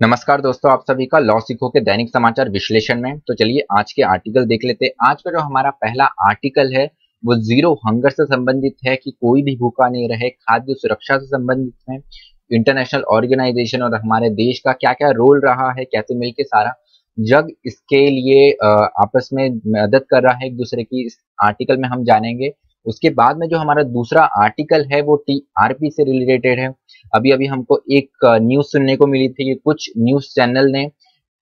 नमस्कार दोस्तों, आप सभी का लॉ सीखो के दैनिक समाचार विश्लेषण में। तो चलिए आज के आर्टिकल देख लेते हैं। आज का जो हमारा पहला आर्टिकल है वो जीरो हंगर से संबंधित है कि कोई भी भूखा नहीं रहे, खाद्य सुरक्षा से संबंधित है। इंटरनेशनल ऑर्गेनाइजेशन और हमारे देश का क्या क्या रोल रहा है, कैसे मिलके सारा जग इसके लिए आपस में मदद कर रहा है एक दूसरे की, इस आर्टिकल में हम जानेंगे। उसके बाद में जो हमारा दूसरा आर्टिकल है वो टीआरपी से रिलेटेड है। अभी अभी हमको एक न्यूज सुनने को मिली थी कि कुछ न्यूज चैनल ने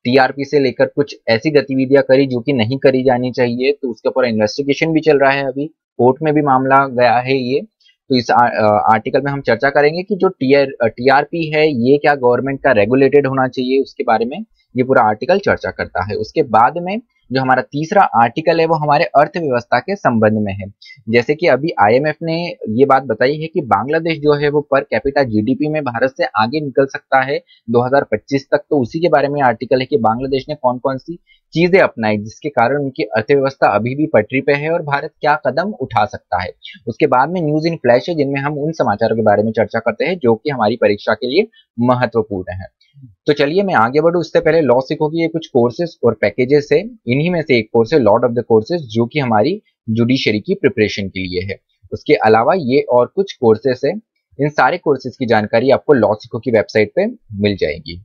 टीआरपी से लेकर कुछ ऐसी गतिविधियां करी जो कि नहीं करी जानी चाहिए, तो उसके ऊपर इन्वेस्टिगेशन भी चल रहा है। अभी कोर्ट में भी मामला गया है ये। तो इस आर्टिकल में हम चर्चा करेंगे कि जो टीआरपी है ये क्या गवर्नमेंट का रेगुलेटेड होना चाहिए, उसके बारे में ये पूरा आर्टिकल चर्चा करता है। उसके बाद में जो हमारा तीसरा आर्टिकल है वो हमारे अर्थव्यवस्था के संबंध में है। जैसे कि अभी आईएमएफ ने ये बात बताई है कि बांग्लादेश जो है वो पर कैपिटा जीडीपी में भारत से आगे निकल सकता है 2025 तक। तो उसी के बारे में आर्टिकल है कि बांग्लादेश ने कौन कौन सी चीजें अपनाई जिसके कारण उनकी अर्थव्यवस्था अभी भी पटरी पे है और भारत क्या कदम उठा सकता है। उसके बाद में न्यूज इन फ्लैश है जिनमें हम उन समाचारों के बारे में चर्चा करते हैं जो कि हमारी परीक्षा के लिए महत्वपूर्ण है। तो चलिए मैं आगे बढ़ूं उससे पहले लॉ सीखो की ये कुछ कोर्सेज और पैकेजेस है। इन्हीं में से एक कोर्स है लॉर्ड ऑफ द कोर्सेज, जो कि हमारी जुडिशरी की प्रिपरेशन के लिए है। उसके अलावा ये और कुछ कोर्सेस है। इन सारे कोर्सेज की जानकारी आपको लॉ सीखो की वेबसाइट पे मिल जाएगी।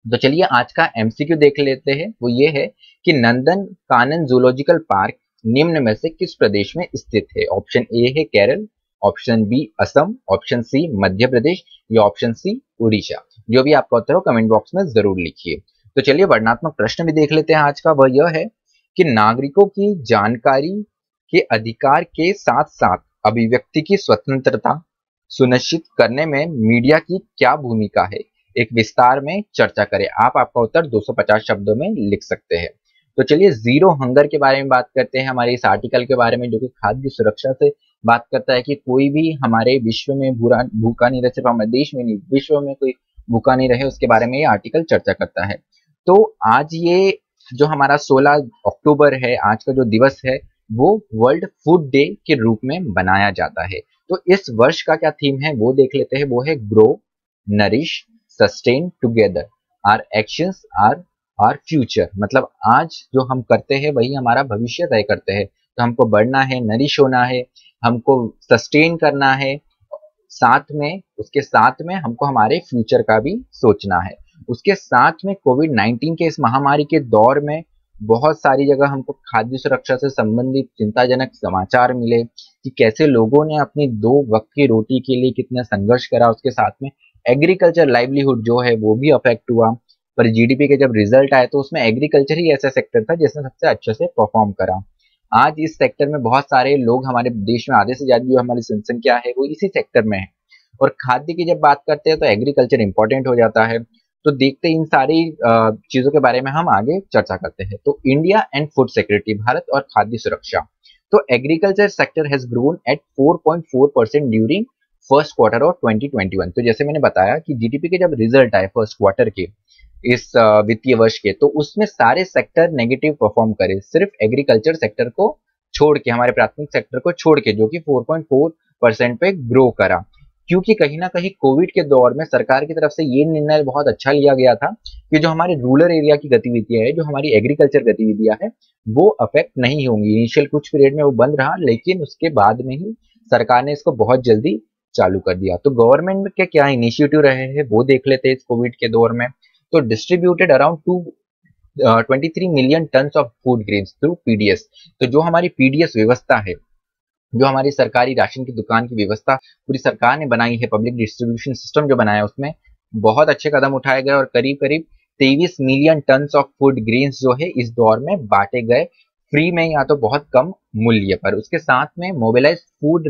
तो चलिए आज का एमसीक्यू देख लेते हैं। वो ये है कि नंदन कानन जूलॉजिकल पार्क निम्न में से किस प्रदेश में स्थित है। ऑप्शन ए है Kerala, option B Assam, option C Madhya Pradesh या ऑप्शन सी उड़ीसा। जो भी आपका उत्तर हो कमेंट बॉक्स में जरूर लिखिए। तो चलिए वर्णनात्मक प्रश्न भी देख लेते हैं आज का। वह यह है कि नागरिकों की जानकारी के अधिकार के साथ साथ अभिव्यक्ति की स्वतंत्रता सुनिश्चित करने में मीडिया की क्या भूमिका है, एक विस्तार में चर्चा करें। आप आपका उत्तर 250 शब्दों में लिख सकते हैं। तो चलिए जीरो हंगर के बारे में बात करते हैं, हमारे इस आर्टिकल के बारे में, जो कि खाद्य सुरक्षा से बात करता है कि कोई भी हमारे विश्व में भूखा नहीं रहे, सिर्फ हमारे देश में नहीं विश्व में कोई भूखा नहीं रहे, उसके बारे में ये आर्टिकल चर्चा करता है। तो आज ये जो हमारा 16 अक्टूबर है, आज का जो दिवस है वो वर्ल्ड फूड डे के रूप में बनाया जाता है। तो इस वर्ष का क्या थीम है वो देख लेते हैं। वो है grow, nourish, sustain together, our actions are our future. मतलब आज जो हम करते हैं वही हमारा भविष्य तय करते हैं। तो हमको बढ़ना है, नरिश होना है, हमको सस्टेन करना है, साथ में उसके साथ में हमको हमारे फ्यूचर का भी सोचना है। उसके साथ में कोविड 19 के इस महामारी के दौर में बहुत सारी जगह हमको खाद्य सुरक्षा से संबंधित चिंताजनक समाचार मिले कि कैसे लोगों ने अपनी दो वक्त की रोटी के लिए कितना संघर्ष करा। उसके साथ में एग्रीकल्चर लाइवलीहुड जो है वो भी अफेक्ट हुआ। पर जीडीपी के जब रिजल्ट आए तो उसमें एग्रीकल्चर ही ऐसा सेक्टर था जिसने सबसे अच्छे से परफॉर्म करा। आज इस सेक्टर में बहुत सारे लोग, हमारे देश में आधे से ज्यादा जो हमारी जनसंख्या है वो इसी सेक्टर में है। और खाद्य की जब बात करते हैं तो एग्रीकल्चर इंपॉर्टेंट हो जाता है। तो देखते इन सारी चीजों के बारे में हम आगे चर्चा करते हैं। तो India and food security, Bharat और खाद्य सुरक्षा। तो agriculture sector has grown at 4.4% during first quarter of 2021। तो जैसे मैंने बताया कि जीडीपी के जब रिजल्ट आए फर्स्ट क्वार्टर के इस वित्तीय वर्ष के, तो उसमें सारे सेक्टर नेगेटिव परफॉर्म करे, सिर्फ एग्रीकल्चर सेक्टर को छोड़ के, हमारे प्राथमिक सेक्टर को छोड़ के, जो कि 4.4% पे ग्रो करा। क्योंकि कहीं ना कहीं कोविड के दौर में सरकार की तरफ से ये निर्णय बहुत अच्छा लिया गया था कि जो हमारे रूरल एरिया की गतिविधियां है, जो हमारी एग्रीकल्चर गतिविधियां है, वो अफेक्ट नहीं होंगी। इनिशियल कुछ पीरियड में वो बंद रहा, लेकिन उसके बाद में ही सरकार ने इसको बहुत जल्दी चालू कर दिया। तो गवर्नमेंट के क्या इनिशिएटिव रहे हैं वो देख लेते हैं इस कोविड के दौर में। तो distributed around 23 million tons of food grains through PDS. तो जो हमारी पीडीएस व्यवस्था है, जो हमारी सरकारी राशन की दुकान की व्यवस्था पूरी सरकार ने बनाई है, पब्लिक डिस्ट्रीब्यूशन सिस्टम जो बनाया है, उसमें बहुत अच्छे कदम उठाए गए और करीब करीब 23 million tons of food grains जो है इस दौर में बांटे गए, फ्री में या तो बहुत कम मूल्य पर। उसके साथ में mobilise food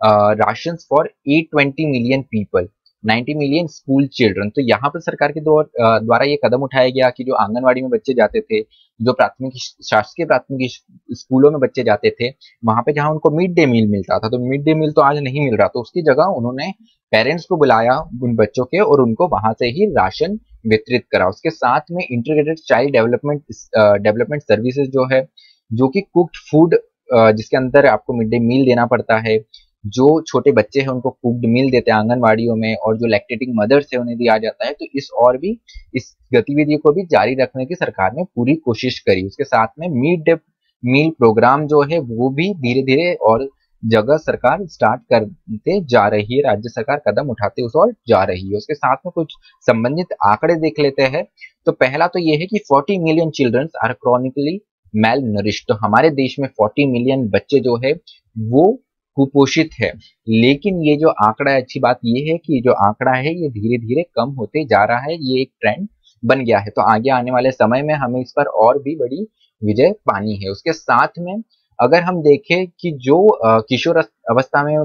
ration for 820 million people, 90 million school children. तो यहाँ पर सरकार के द्वारा ये कदम उठाया गया कि जो आंगनवाड़ी में बच्चे जाते थे, जो प्राथमिक शासकीय प्राथमिक स्कूलों में बच्चे जाते थे, वहां पे जहां उनको मिड डे मील मिलता था, तो मिड डे मील तो आज नहीं मिल रहा, तो उसकी जगह उन्होंने पेरेंट्स को बुलाया उन बच्चों के और उनको वहां से ही राशन वितरित करा। उसके साथ में इंटीग्रेटेड चाइल्ड डेवलपमेंट सर्विसेज जो है, जो कि कुक्ड फूड, जिसके अंदर आपको मिड डे मील देना पड़ता है, जो छोटे बच्चे हैं उनको कुक्ड मील देते हैं आंगनवाड़ियों में, और जो लैक्टेटिंग मदर्स है उन्हें दिया जाता है। तो इस और भी इस गतिविधि को भी जारी रखने की सरकार ने पूरी कोशिश करी। उसके साथ में मिड डे मील प्रोग्राम जो है वो भी धीरे धीरे और जगह सरकार स्टार्ट करते जा रही है, राज्य सरकार कदम उठाते उस और जा रही है। उसके साथ में कुछ संबंधित आंकड़े देख लेते हैं। तो पहला तो ये है कि 40 million childrens are chronically malnourish. तो हमारे देश में 40 मिलियन बच्चे जो है वो कुपोषित है। लेकिन ये जो आंकड़ा है, अच्छी बात ये है कि जो आंकड़ा है ये धीरे धीरे कम होते जा रहा है, ये एक ट्रेंड बन गया है। तो आगे आने वाले समय में हमें इस पर और भी बड़ी विजय पानी है। उसके साथ में अगर हम देखें कि जो किशोर अवस्था में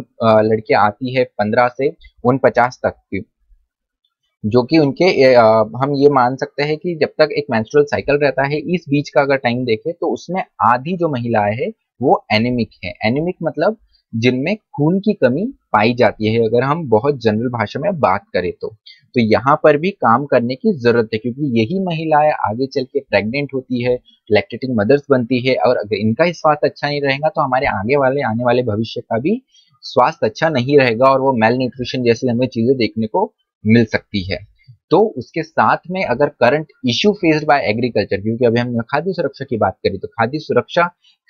लड़कियां आती है 15 से 49 तक की, जो कि उनके हम ये मान सकते हैं कि जब तक एक मेंस्ट्रुअल साइकिल रहता है, इस बीच का अगर टाइम देखें तो उसमें आधी जो महिलाएं हैं वो एनीमिक है। एनीमिक मतलब जिनमें खून की कमी पाई जाती है, अगर हम बहुत जनरल भाषा में बात करें तो यहाँ पर भी काम करने की जरूरत है, क्योंकि यही महिलाएं आगे चल के प्रेग्नेंट होती है, लैक्टेटिंग मदर्स बनती है, और अगर इनका ही स्वास्थ्य अच्छा नहीं रहेगा तो हमारे आने वाले भविष्य का भी स्वास्थ्य अच्छा नहीं रहेगा, और वो मेल न्यूट्रिशन जैसी हमें चीजें देखने को मिल सकती है। तो उसके साथ में अगर current issue faced by agriculture, क्योंकि अभी हमने खाद्य सुरक्षा की बात करी, तो खाद्य सुरक्षा,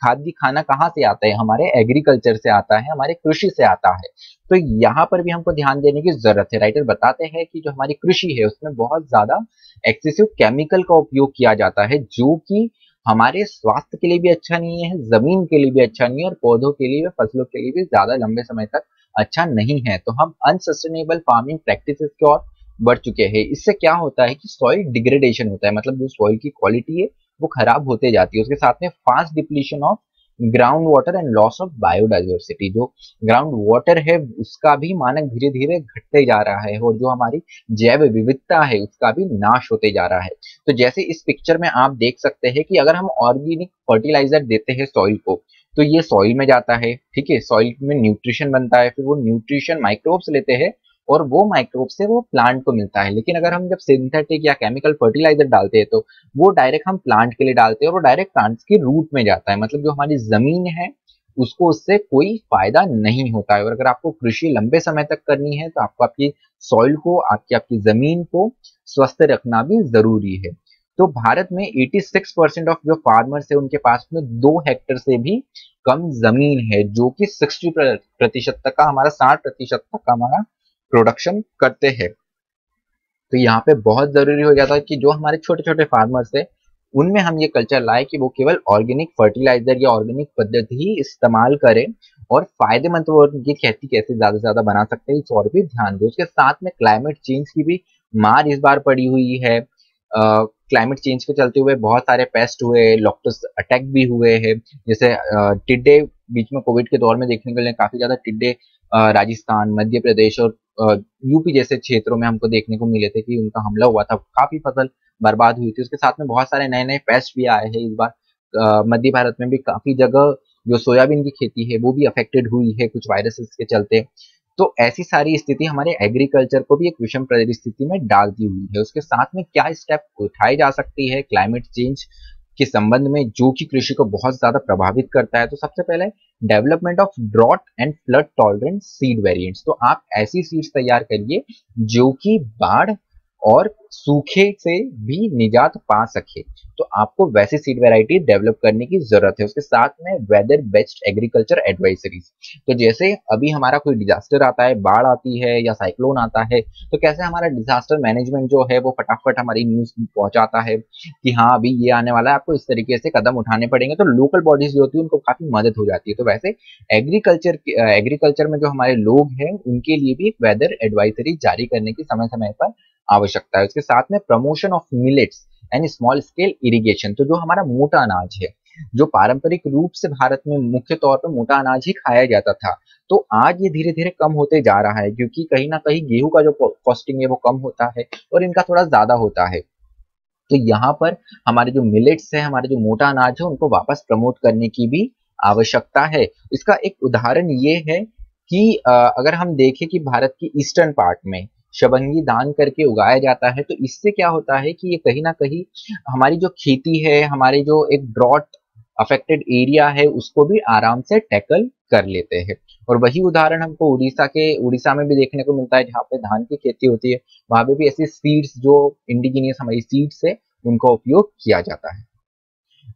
खाद्य खाना कहाँ से आता है, हमारे एग्रीकल्चर से आता है, हमारे कृषि से आता है। तो यहाँ पर भी हमको ध्यान देने की जरूरत है। राइटर बताते हैं कि जो हमारी कृषि है उसमें बहुत ज्यादा एक्सेसिव केमिकल का उपयोग किया जाता है, जो कि हमारे स्वास्थ्य के लिए भी अच्छा नहीं है, जमीन के लिए भी अच्छा नहीं है, और पौधों के लिए, फसलों के लिए भी ज्यादा लंबे समय तक अच्छा नहीं है। तो हम अनसस्टेनेबल फार्मिंग प्रैक्टिसेस की ओर बढ़ चुके हैं। इससे क्या होता है कि सॉइल डिग्रेडेशन होता है, मतलब जो सॉइल की क्वालिटी है वो खराब होते जाती है। उसके साथ में fast depletion of ground water and loss of biodiversity, जो ग्राउंड वाटर है उसका भी मानक धीरे धीरे घटते जा रहा है, और जो हमारी जैव विविधता है उसका भी नाश होते जा रहा है। तो जैसे इस पिक्चर में आप देख सकते हैं कि अगर हम ऑर्गेनिक फर्टिलाइजर देते हैं सॉइल को, तो ये सॉइल में जाता है, ठीक है, सॉइल में न्यूट्रिशन बनता है, फिर वो न्यूट्रिशन माइक्रोब्स लेते हैं और वो माइक्रोब से वो प्लांट को मिलता है। लेकिन अगर हम जब सिंथेटिक या केमिकल फर्टिलाइजर डालते हैं तो वो डायरेक्ट हम प्लांट के लिए डालते हैं, और वो डायरेक्ट प्लांट्स के रूट में जाता है, मतलब जो हमारी जमीन है उसको उससे कोई फायदा नहीं होता है। और अगर आपको कृषि लंबे समय तक करनी है तो आपको आपकी सॉइल को, आपकी जमीन को स्वस्थ रखना भी जरूरी है। तो भारत में 86% ऑफ जो फार्मर्स है उनके पास में 2 हेक्टेयर से भी कम जमीन है, जो कि 60% तक का हमारा 60% तक का हमारा प्रोडक्शन करते हैं। तो यहाँ पे बहुत जरूरी हो जाता है कि जो हमारे छोटे छोटे फार्मर्स है उनमें हम ये कल्चर लाए कि वो केवल ऑर्गेनिक फर्टिलाइजर या ऑर्गेनिक पद्धति ही इस्तेमाल करें, और फायदेमंद वो उनकी खेती कैसे ज्यादा से ज्यादा बना सकते हैं इस और भी ध्यान दें। उसके साथ में क्लाइमेट चेंज की भी मार इस बार पड़ी हुई है। क्लाइमेट चेंज के चलते हुए बहुत सारे पेस्ट हुए, लॉकटस अटैक भी हुए हैं, जैसे टिड्डे बीच में कोविड के दौर में देखने को मिले, काफी ज्यादा टिड्डे राजस्थान, मध्य प्रदेश और यूपी जैसे क्षेत्रों में हमको देखने को मिले थे कि उनका हमला हुआ था, काफी फसल बर्बाद हुई थी। उसके साथ में बहुत सारे नए नए पेस्ट भी आए हैं इस बार। मध्य भारत में भी काफी जगह जो सोयाबीन की खेती है वो भी अफेक्टेड हुई है कुछ वायरसेस के चलते। तो ऐसी सारी स्थिति हमारे एग्रीकल्चर को भी एक विषम परिस्थिति में डालती हुई है। उसके साथ में क्या स्टेप उठाए जा सकती है क्लाइमेट चेंज के संबंध में, जो कि कृषि को बहुत ज्यादा प्रभावित करता है। तो सबसे पहले development of drought and flood tolerant seed variants. तो आप ऐसी सीड्स तैयार करिए जो कि बाढ़ और सूखे से भी निजात पा सके। तो आपको वैसी सीड वैरायटी डेवलप करने की जरूरत है। उसके साथ में वेदर बेस्ड एग्रीकल्चर एडवाइजरीज। तो जैसे अभी हमारा कोई डिजास्टर आता है, बाढ़ आती है या साइक्लोन आता है, तो कैसे हमारा डिजास्टर मैनेजमेंट जो है वो फटाफट हमारी न्यूज पहुंचाता है कि हाँ अभी ये आने वाला है, आपको इस तरीके से कदम उठाने पड़ेंगे। तो लोकल बॉडीज जो होती है उनको काफी मदद हो जाती है। तो वैसे एग्रीकल्चर में जो हमारे लोग हैं उनके लिए भी एक वेदर एडवाइजरी जारी करने की समय समय पर आवश्यकता है। उसके साथ में promotion of millets and small scale irrigation. तो जो हमारा मोटा अनाज है, जो पारंपरिक रूप से भारत में मुख्य तौर पर मोटा अनाज ही खाया जाता था, तो आज ये धीरे धीरे कम होते जा रहा है, क्योंकि कहीं ना कहीं गेहूं का जो कॉस्टिंग है वो कम होता है और इनका थोड़ा ज्यादा होता है। तो यहाँ पर हमारे जो मिलेट्स है, हमारे जो मोटा अनाज है, उनको वापस प्रमोट करने की भी आवश्यकता है। इसका एक उदाहरण ये है कि अगर हम देखें कि भारत की ईस्टर्न पार्ट में शबंगी दान करके उगाया जाता है, तो इससे क्या होता है कि ये कहीं ना कहीं हमारी जो खेती है, हमारे जो एक ड्रॉट अफेक्टेड एरिया है उसको भी आराम से टैकल कर लेते हैं। और वही उदाहरण हमको उड़ीसा में भी देखने को मिलता है, जहाँ पे धान की खेती होती है, वहां पे भी ऐसी सीड्स जो इंडिजीनियस हमारी सीड्स है उनका उपयोग किया जाता है।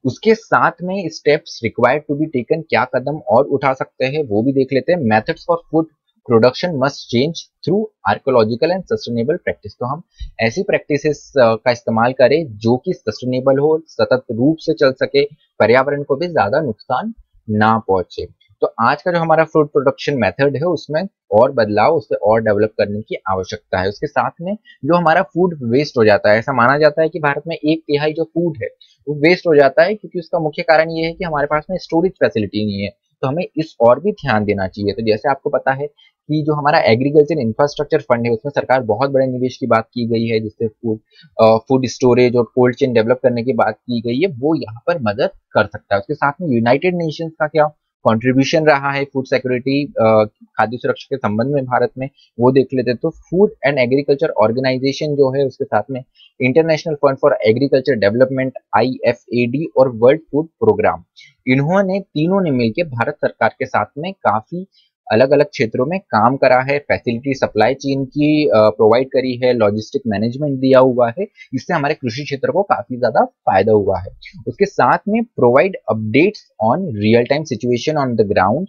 उसके साथ में steps required to be taken, क्या कदम और उठा सकते हैं वो भी देख लेते हैं। Methods for food production must change through archaeological and sustainable practice, तो हम ऐसी प्रैक्टिसेस का इस्तेमाल करें जो कि सस्टेनेबल हो, सतत रूप से चल सके, पर्यावरण को भी ज्यादा नुकसान ना पहुंचे। तो आज का जो हमारा फूड प्रोडक्शन मेथड है उसमें और बदलाव, उसे और डेवलप करने की आवश्यकता है। उसके साथ में जो हमारा फूड वेस्ट हो जाता है, ऐसा माना जाता है कि भारत में 1/3 जो फूड है वो वेस्ट हो जाता है, क्योंकि उसका मुख्य कारण ये है कि हमारे पास में स्टोरेज फैसिलिटी नहीं है। तो हमें इस और भी ध्यान देना चाहिए। तो जैसे आपको पता है कि जो हमारा एग्रीकल्चर इंफ्रास्ट्रक्चर फंड है उसमें सरकार बहुत बड़े निवेश की बात की गई है, जिससे फूड स्टोरेज और कोल्ड चेन डेवलप करने की बात की गई है, वो यहाँ पर मदद कर सकता है। उसके साथ में यूनाइटेड नेशंस का क्या कंट्रीब्यूशन रहा है फूड सिक्योरिटी, खाद्य सुरक्षा के संबंध में भारत में, वो देख लेते। तो फूड एंड एग्रीकल्चर ऑर्गेनाइजेशन जो है, उसके साथ में international fund for agriculture development IFAD और वर्ल्ड फूड प्रोग्राम, इन्होंने तीनों ने मिलकर भारत सरकार के साथ में काफी अलग अलग क्षेत्रों में काम करा है। फैसिलिटी सप्लाई चेन की प्रोवाइड करी है, लॉजिस्टिक मैनेजमेंट दिया हुआ है, इससे हमारे कृषि क्षेत्र को काफी ज्यादा फायदा हुआ है। उसके साथ में provide updates on real time situation on the ground,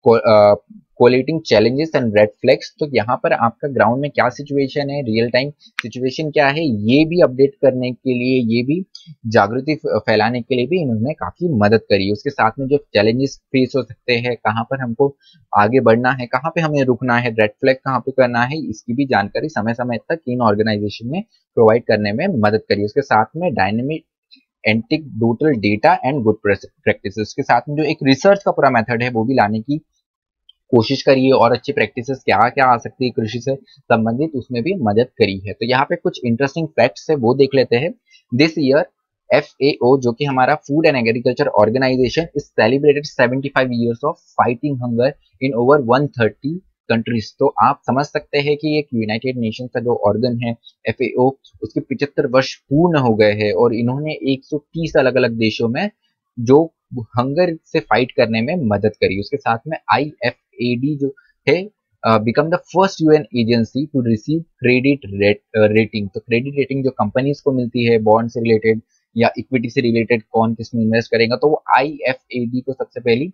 collating challenges and red flags, तो यहाँ पर आपका ग्राउंड में क्या सिचुएशन है, रियल टाइम सिचुएशन क्या है, ये भी अपडेट करने के लिए, ये भी जागृति फैलाने के लिए भी इन्होंने काफी मदद करी। उसके साथ में जो चैलेंजेस फेस हो सकते हैं, कहाँ पर हमको आगे बढ़ना है, कहाँ पे हमें रुकना है, रेड फ्लैग कहाँ पे करना है, इसकी भी जानकारी समय समय तक इन ऑर्गेनाइजेशन में प्रोवाइड करने में मदद करी। उसके साथ में dynamic anecdotal data and good practices के साथ में जो एक रिसर्च का पूरा मेथड है वो भी लाने की कोशिश करिए, और अच्छी प्रैक्टिसेस क्या क्या आ सकती है कृषि से संबंधित, उसमें भी मदद करी है। तो यहाँ पे कुछ इंटरेस्टिंग फैक्ट्स है वो देख लेते हैं। दिस ईयर FAO जो कि हमारा food and agriculture organisation is celebrated 75 years of fighting hunger in over 130 countries. तो आप समझ सकते हैं कि एक यूनाइटेड नेशन का जो ऑर्गन है FAO, उसके 75 वर्ष पूर्ण हो गए हैं, और इन्होंने 130 अलग अलग देशों में जो हंगर से फाइट करने में मदद करी। उसके साथ में IFAD जो है become the first UN agency to receive credit rating. तो क्रेडिट रेटिंग जो कंपनीज को मिलती है बॉन्ड से रिलेटेड या इक्विटी से रिलेटेड, कौन किसमें इन्वेस्ट करेगा, तो वो IFAD को सबसे पहली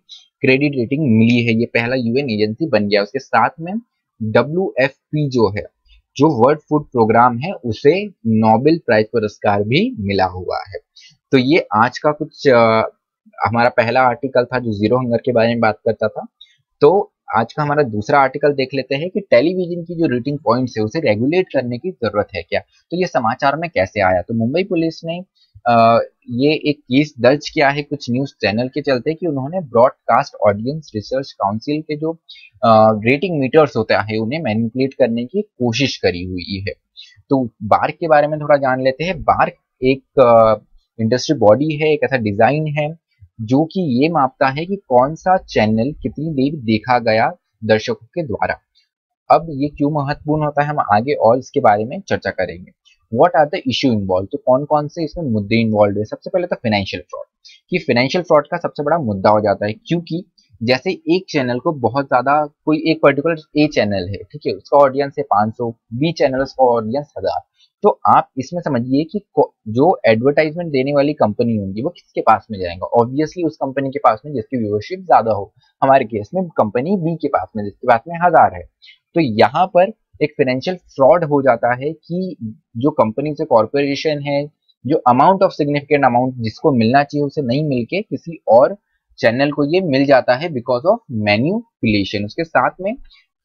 क्रेडिट रेटिंग मिली है, ये पहला UN एजेंसी बन गया। उसके साथ में WFP जो है, जो वर्ल्ड फूड प्रोग्राम है, उसे नोबेल प्राइज पुरस्कार भी मिला हुआ है। तो ये आज का कुछ हमारा पहला आर्टिकल था जो जीरो हंगर के बारे में बात करता था। तो आज का हमारा दूसरा आर्टिकल देख लेते हैं कि टेलीविजन की जो रेटिंग पॉइंट्स है उसे रेगुलेट करने की जरूरत है क्या। तो ये समाचार में कैसे आया, तो मुंबई पुलिस ने ये एक केस दर्ज किया है कुछ न्यूज चैनल के चलते कि उन्होंने ब्रॉडकास्ट ऑडियंस रिसर्च काउंसिल के जो रेटिंग मीटर्स होता है उन्हें मैनिपुलेट करने की कोशिश करी हुई है। तो बार्क के बारे में थोड़ा जान लेते हैं। बार्क एक इंडस्ट्री बॉडी है, एक ऐसा डिजाइन है जो कि ये मापता है कि कौन सा चैनल कितनी देर देखा गया दर्शकों के द्वारा। अब ये क्यों महत्वपूर्ण होता है, हम आगे और इसके बारे में चर्चा करेंगे। What are the issue involve, तो कौन कौन से इसमें मुद्दे इन्वॉल्व है। सबसे पहले तो फाइनेंशियल फ्रॉड, कि फाइनेंशियल फ्रॉड का सबसे बड़ा मुद्दा हो जाता है, क्योंकि जैसे एक चैनल को बहुत ज्यादा, कोई एक पर्टिकुलर ए चैनल है, ठीक है, उसका ऑडियंस है 500, बी चैनल का ऑडियंस 1000। तो आप इसमें समझिए कि जो एडवर्टाइजमेंट देने वाली कंपनी होंगी वो किसके पास में जाएगा, ऑब्वियसली उस कंपनी के पास में जिसकी व्यूअरशिप ज्यादा हो। हमारे केस में कंपनी बी के पास में जिसके पास में 1000 है। तो यहाँ पर एक फाइनेंशियल फ्रॉड हो जाता है कि जो कंपनी से कॉर्पोरेशन है, जो अमाउंट ऑफ सिग्निफिकेंट अमाउंट जिसको मिलना चाहिए उसे नहीं मिलके किसी और चैनल को ये मिल जाता है बिकॉज ऑफ मैन्युपुलेशन। उसके साथ में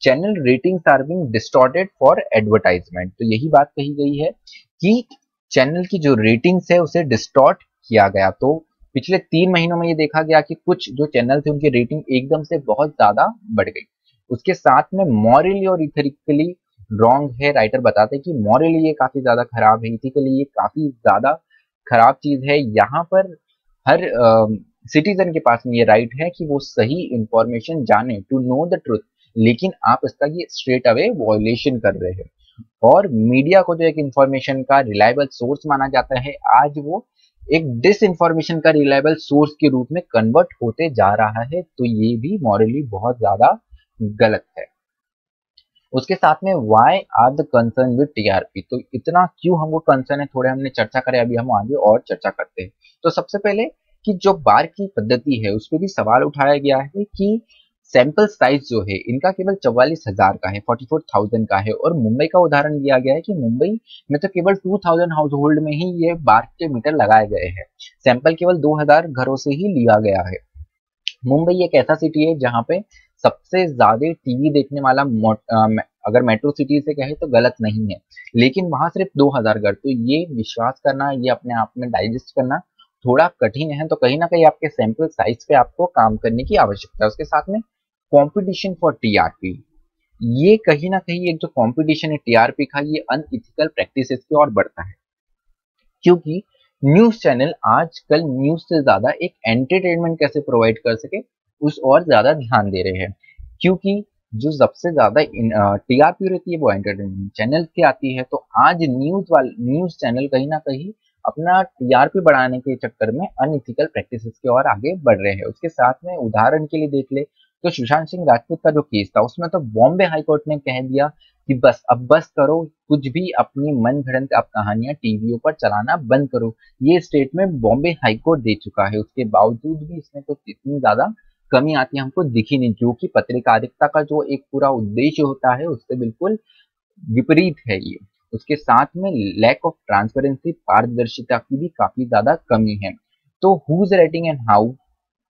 channel ratings are being distorted for advertisement. तो यही बात कही गई है कि चैनल की जो रेटिंग्स है उसे डिस्टॉर्ट किया गया। तो पिछले 3 महीनों में ये देखा गया कि कुछ जो चैनल थे उनकी रेटिंग एकदम से बहुत ज्यादा बढ़ गई। उसके साथ में मॉरली और इथिकली रॉन्ग है। राइटर बताते हैं कि मॉरली ये काफी ज्यादा खराब है, इथिकली ये काफी ज्यादा खराब चीज है। यहाँ पर हर सिटीजन के पास में ये राइट है कि वो सही इंफॉर्मेशन जाने, टू नो द ट्रुथ, लेकिन आप इसका ये स्ट्रेट अवे वॉयलेशन कर रहे हैं। और मीडिया को जो एक इंफॉर्मेशन का रिलायबल सोर्स माना जाता है, आज वो एक डिस इन्फॉर्मेशन का रिलायबल सोर्स के रूप में कन्वर्ट होते जा रहा है, तो ये भी मॉरली बहुत ज्यादा गलत है। उसके साथ में why are the concern with TRP, तो इतना क्यों हमको कंसर्न है, थोड़े हमने चर्चा करे, अभी हम आगे और चर्चा करते हैं। तो सबसे पहले कि जो बार की पद्धति है उस पर भी सवाल उठाया गया है कि सैंपल साइज जो है इनका केवल 44,000 का है, 44,000 का है, और मुंबई का उदाहरण दिया गया है कि मुंबई में तो केवल 2,000 हाउस होल्ड में ही ये बार के मीटर लगाए गए हैं, सैंपल केवल 2,000 घरों से ही लिया गया है। मुंबई एक ऐसा सिटी है जहाँ पे सबसे ज्यादा टीवी देखने वाला अगर मेट्रो सिटी से कहे तो गलत नहीं है, लेकिन वहां सिर्फ 2,000 घर, तो ये विश्वास करना, ये अपने आप में डाइजेस्ट करना थोड़ा कठिन है। तो कहीं ना कहीं आपके सैंपल साइज पे आपको काम करने की आवश्यकता है। उसके साथ में कंपटीशन फॉर टीआरपी, ये कहीं ना कहीं एक जो कंपटीशन है टीआरपी का, ये अनइथिकल प्रैक्टिसेस की ओर बढ़ता है, क्योंकि न्यूज चैनल आजकल न्यूज से ज्यादा एक एंटरटेनमेंट कैसे प्रोवाइड कर सके उस और ज्यादा ध्यान दे रहे हैं, क्योंकि जो सबसे ज्यादा टीआरपी रहती है वो एंटरटेनमेंट चैनल की आती है। तो आज न्यूज चैनल कहीं ना कहीं अपना टीआरपी बढ़ाने के चक्कर में अनइथिकल प्रैक्टिसेस की ओर आगे बढ़ रहे हैं। उसके साथ में उदाहरण के लिए देख ले तो सुशांत सिंह राजपूत का जो केस था उसमें तो बॉम्बे हाईकोर्ट ने कह दिया कि बस अब बस करो, कुछ भी अपनी मन घड़ंत आप कहानियां टीवियों पर चलाना बंद करो, ये स्टेटमेंट बॉम्बे हाईकोर्ट दे चुका है। उसके बावजूद भी इसमें तो इतनी ज्यादा कमी आती है हमको दिखी नहीं, जो कि पत्रकारिता का जो एक पूरा उद्देश्य होता है उससे बिल्कुल विपरीत है ये। उसके साथ में लैक ऑफ ट्रांसपेरेंसी, पारदर्शिता की भी काफी ज्यादा कमी है। तो हुज रेटिंग एंड हाउ,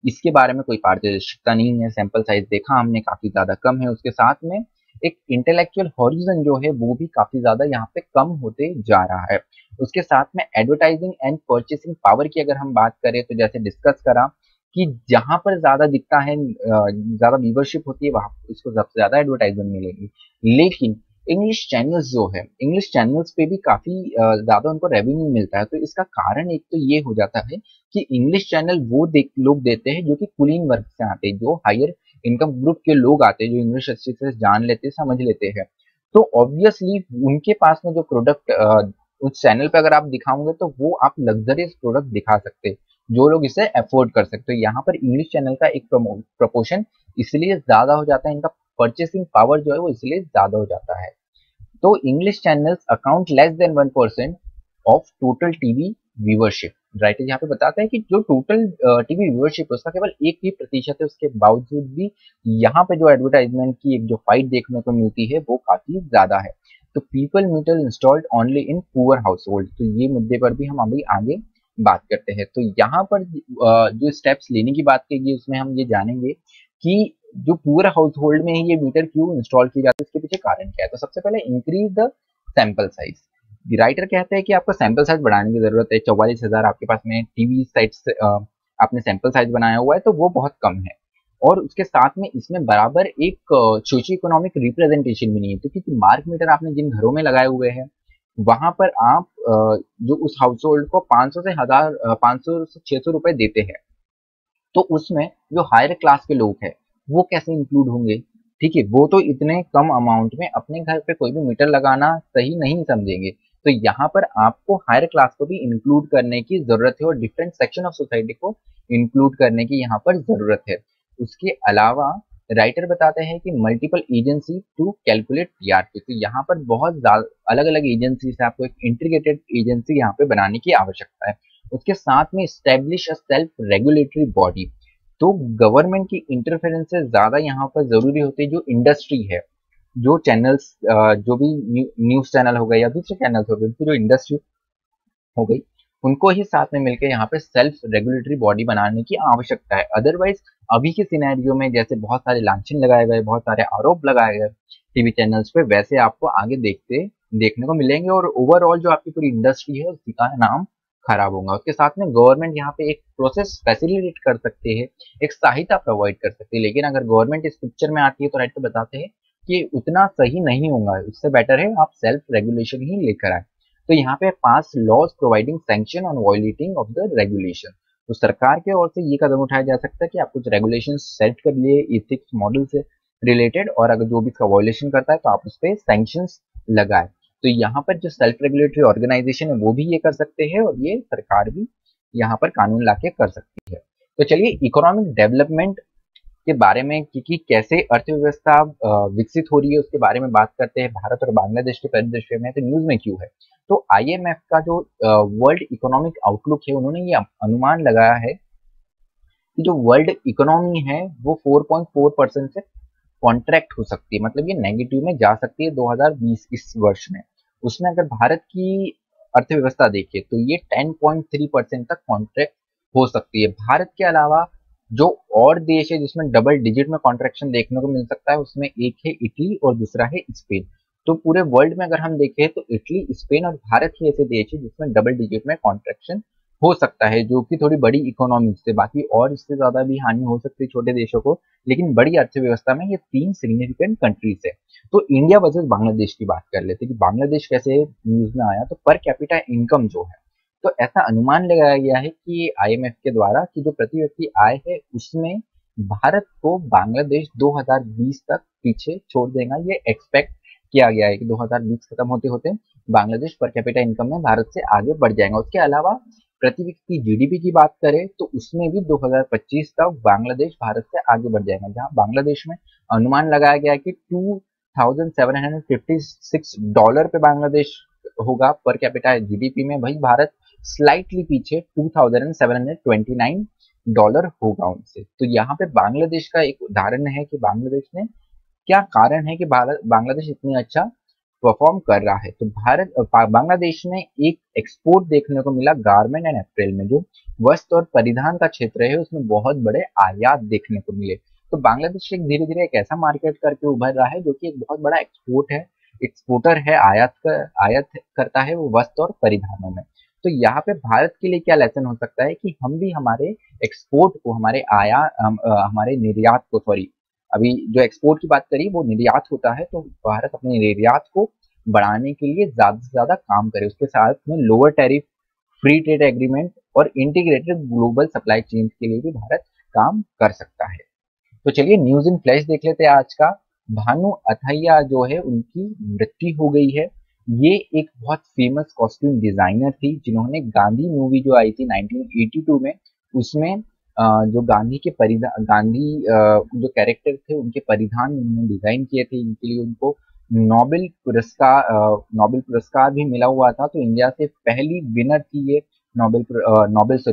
इसके बारे में कोई पारदर्शिता नहीं है। सैंपल साइज देखा हमने काफी ज्यादा कम है। उसके साथ में एक इंटेलेक्चुअल हॉरिजन जो है वो भी काफी ज्यादा यहाँ पे कम होते जा रहा है। उसके साथ में एडवर्टाइजिंग एंड परचेसिंग पावर की अगर हम बात करें तो जैसे डिस्कस करा कि जहां पर ज्यादा दिखता है, ज्यादा व्यूवरशिप होती है, वहां उसको सबसे ज्यादा एडवर्टाइजमेंट मिलेगी। लेकिन इंग्लिश चैनल्स जो है, इंग्लिश चैनल्स पे भी काफी ज्यादा उनको रेवेन्यू मिलता है। तो इसका कारण एक तो ये हो जाता है कि इंग्लिश चैनल वो लोग देते हैं जो कि कुलीन वर्ग से आते हैं, जो हायर इनकम ग्रुप के लोग आते हैं, जो इंग्लिश अच्छे से जान लेते हैं, समझ लेते हैं। तो ऑब्वियसली उनके पास में जो प्रोडक्ट उस चैनल पे अगर आप दिखाओगे तो वो आप लग्जरियस प्रोडक्ट दिखा सकते हैं, जो लोग इसे अफोर्ड कर सकते हो। यहाँ पर इंग्लिश चैनल का एक प्रपोर्शन इसलिए ज्यादा हो जाता है, इनका परचेसिंग पावर जो है वो इसलिए ज्यादा हो जाता है। तो English channels account less than 1% of total TV viewership. Writer यहाँ पे बताता है कि जो टोटल टीवी व्यूअरशिप है उसका केवल 1% है। उसके बावजूद भी यहाँ पे जो एडवर्टाइजमेंट की एक जो फाइट देखने को मिलती है वो काफी ज्यादा है। तो people meter installed only in poor household, तो ये मुद्दे पर भी हम अभी आगे बात करते हैं। तो यहाँ पर जो स्टेप्स लेने की बात कही है उसमें हम ये जानेंगे कि जो पूरा हाउस होल्ड में ही ये मीटर क्यों इंस्टॉल किए जाते हैं, इसके पीछे कारण क्या है। तो सबसे पहले increase the sample size. Writer कहते हैं कि आपको सैंपल साइज बढ़ाने की जरूरत है। 44,000 आपके पास में टीवी साइज से आपने सैंपल साइज बनाया हुआ है तो वो बहुत कम है, और उसके साथ में इसमें बराबर एक सोशियो इकोनॉमिक रिप्रेजेंटेशन भी नहीं है, क्योंकि मार्क मीटर आपने जिन घरों में लगाए हुए हैं वहां पर आप जो उस हाउस होल्ड को 500 से 1000 500 से 600 रुपए देते हैं, तो उसमें जो हायर क्लास के लोग हैं वो कैसे इंक्लूड होंगे। ठीक है, वो तो इतने कम अमाउंट में अपने घर पे कोई भी मीटर लगाना सही नहीं समझेंगे। तो यहाँ पर आपको हायर क्लास को भी इंक्लूड करने की जरूरत है और डिफरेंट सेक्शन ऑफ सोसाइटी को इंक्लूड करने की यहाँ पर जरूरत है। उसके अलावा राइटर बताते हैं कि multiple agency to calculate TRP, तो यहाँ पर बहुत अलग अलग एजेंसी से आपको एक इंटीग्रेटेड एजेंसी यहाँ पे बनाने की आवश्यकता है। उसके साथ में establish a self regulatory body, तो गवर्नमेंट की इंटरफेरेंस से ज्यादा यहाँ पर जरूरी होती है जो इंडस्ट्री है, जो चैनल्स जो भी न्यूज चैनल हो गए या दूसरे चैनल्स हो गए, जो इंडस्ट्री हो गई, उनको ही साथ में मिलकर यहाँ पे सेल्फ रेगुलेटरी बॉडी बनाने की आवश्यकता है। अदरवाइज अभी के सिनेरियो में जैसे बहुत सारे लांछन लगाए गए, बहुत सारे आरोप लगाए गए टीवी चैनल्स पे, वैसे आपको आगे देखने को मिलेंगे और ओवरऑल जो आपकी पूरी इंडस्ट्री है उसका का नाम खराब होगा। उसके साथ में गवर्नमेंट यहाँ पे एक प्रोसेस फैसिलिटेट कर सकते हैं, एक सहायता प्रोवाइड कर सकती है, लेकिन अगर गवर्नमेंट इस पिक्चर में आती है तो राइटर बताते हैं कि उतना सही नहीं होगा। उससे बेटर है आप सेल्फ रेगुलेशन ही लेकर आए। तो यहाँ पे pass laws providing sanction on violating of the regulation, तो सरकार की ओर से ये कदम उठाया जा सकता है कि आप कुछ रेगुलेशन सेट कर लिए इथिक्स मॉडल से रिलेटेड, और अगर जो भी इसका वायलेशन करता है तो आप उस पर सैंक्शंस लगाए। तो यहाँ पर जो सेल्फ रेगुलेटरी ऑर्गेनाइजेशन है वो भी ये कर सकते हैं और ये सरकार भी यहाँ पर कानून लाके कर सकती है। तो चलिए इकोनॉमिक डेवलपमेंट के बारे में कि कैसे अर्थव्यवस्था विकसित हो रही है उसके बारे में बात करते हैं भारत और बांग्लादेश के परिदृश्य में। तो न्यूज में क्यों है, तो आईएमएफ का जो वर्ल्ड इकोनॉमिक आउटलुक है उन्होंने ये अनुमान लगाया है कि जो वर्ल्ड इकोनॉमी है वो 4.4% से कॉन्ट्रैक्ट हो सकती है, मतलब ये नेगेटिव में जा सकती है 2020 इस वर्ष में। उसमें अगर भारत की अर्थव्यवस्था देखिए तो ये 10.3% तक कॉन्ट्रैक्ट हो सकती है। भारत के अलावा जो और देश है जिसमें डबल डिजिट में कॉन्ट्रैक्शन देखने को मिल सकता है उसमें एक है इटली और दूसरा है स्पेन। तो पूरे वर्ल्ड में अगर हम देखें तो इटली, स्पेन और भारत ही ऐसे देश है जिसमें डबल डिजिट में कॉन्ट्रैक्शन हो सकता है, जो कि थोड़ी बड़ी इकोनॉमी से, बाकी और इससे ज्यादा भी हानि हो सकती है छोटे देशों को, लेकिन बड़ी अर्थव्यवस्था में ये 3 सिग्निफिकेंट कंट्रीज है। तो इंडिया वर्सेस बांग्लादेश की बात कर लेते हैं कि बांग्लादेश कैसे न्यूज में आया। तो पर कैपिटा इनकम जो है, तो ऐसा अनुमान लगाया गया है कि आईएमएफ के द्वारा कि जो प्रति व्यक्ति आय है उसमें भारत को बांग्लादेश 2020 तक पीछे छोड़ देगा। ये एक्सपेक्ट किया गया है कि 2020 खत्म होते होते बांग्लादेश पर कैपिटा इनकम में भारत से आगे बढ़ जाएगा। उसके अलावा प्रति व्यक्ति जीडीपी की बात करें तो उसमें भी 2025 तक बांग्लादेश भारत से आगे बढ़ जाएगा, जहां बांग्लादेश में अनुमान लगाया गया है कि $2756 पे बांग्लादेश होगा पर कैपिटा जीडीपी में। वही भारत स्लाइटली पीछे $2729 होगा उनसे। तो यहाँ पे बांग्लादेश का एक उदाहरण है कि बांग्लादेश ने क्या कारण है कि भारत बांग्लादेश इतनी अच्छा परफॉर्म कर रहा है। तो भारत बांग्लादेश में एक एक्सपोर्ट देखने को मिला गारमेंट एंड अप्रैल में, जो वस्त्र और परिधान का क्षेत्र है उसमें बहुत बड़े आयात देखने को मिले। तो बांग्लादेश एक धीरे धीरे एक ऐसा मार्केट करके उभर रहा है जो कि एक बहुत बड़ा एक्सपोर्टर है, आयात करता है वो वस्त्र और परिधानों में। तो यहाँ पे भारत के लिए क्या लेसन हो सकता है कि हम भी हमारे एक्सपोर्ट को, हमारे निर्यात को, सॉरी अभी जो एक्सपोर्ट की बात करी वो निर्यात होता है, तो भारत अपने निर्यात को बढ़ाने के लिए ज्यादा से ज्यादा काम करे। उसके साथ में lower tariff, free trade agreement और इंटीग्रेटेड ग्लोबल सप्लाई चेन के लिए भी भारत काम कर सकता है। तो चलिए न्यूज इन फ्लैश देख लेते हैं आज का। भानु अथैया जो है उनकी मृत्यु हो गई है। ये एक बहुत फेमस कॉस्ट्यूम डिजाइनर थी जिन्होंने गांधी मूवी जो आई थी 1982 में, उसमें जो जो कैरेक्टर थे उनके परिधान उन्होंने डिजाइन किए थे। इनके लिए उनको नोबेल पुरस्कार भी मिला हुआ था। तो इंडिया से पहली विनर थी ये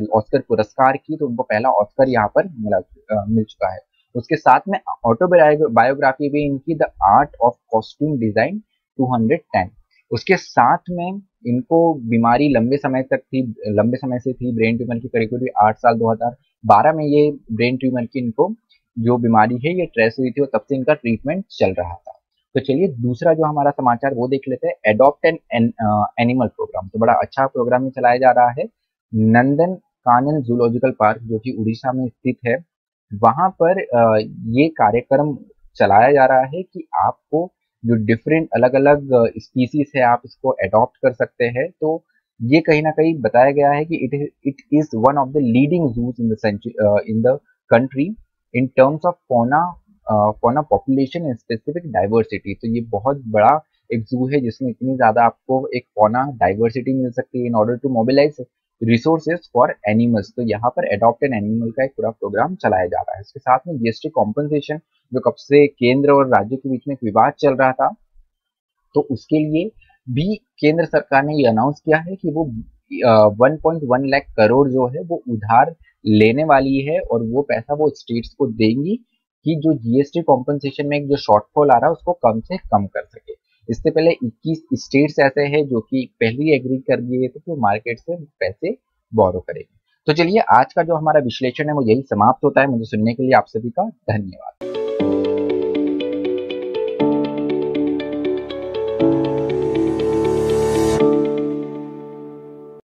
ऑस्कर पुरस्कार की, तो उनको पहला ऑस्कर यहाँ पर मिल चुका है। उसके साथ में ऑटोबायोग्राफी भी इनकी, the art of costume design 210। उसके साथ में इनको बीमारी लंबे समय से थी, ब्रेन ट्यूमर की, करीब करीब 8 साल 2012 में ये ब्रेन ट्यूमर की इनको जो बीमारी है ये ट्रेस हुई थी और तब से इनका ट्रीटमेंट चल रहा था। तो चलिए दूसरा जो हमारा समाचार वो देख लेते हैं, एडॉप्ट एन एनिमल प्रोग्राम। तो बड़ा अच्छा प्रोग्राम चलाया जा रहा है नंदन कानन जूलॉजिकल पार्क जो कि उड़ीसा में स्थित है। वहां पर ये कार्यक्रम चलाया जा रहा है कि आपको जो डिफरेंट अलग अलग स्पीसीज है आप इसको अडॉप्ट कर सकते हैं। तो ये कहीं ना कहीं बताया गया है कि it is one of the leading zoos in the country in terms of fauna population and specific diversity. तो ये बहुत बड़ा एक जू है जिसमें इतनी ज्यादा आपको एक फौना डाइवर्सिटी मिल सकती है in order to mobilise resources for animals. तो यहाँ पर एडॉप्ट एन एनिमल का एक पूरा प्रोग्राम चलाया जा रहा है। इसके साथ में जीएसटी कॉम्पनसेशन जो कब से केंद्र और राज्य के बीच में एक विवाद चल रहा था, तो उसके लिए भी केंद्र सरकार ने ये अनाउंस किया है कि वो 1.1 लाख करोड़ जो है वो उधार लेने वाली है और वो पैसा वो स्टेट्स को देंगी कि जो जीएसटी कॉम्पनसेशन में जो शॉर्टफॉल आ रहा है उसको कम से कम कर सके। इससे पहले 21 स्टेट्स ऐसे हैं जो कि पहले ही एग्री कर दिए थे तो मार्केट से पैसे बोरो करेंगे। तो चलिए आज का जो हमारा विश्लेषण है वो यही समाप्त होता है। मुझे सुनने के लिए आप सभी का धन्यवाद।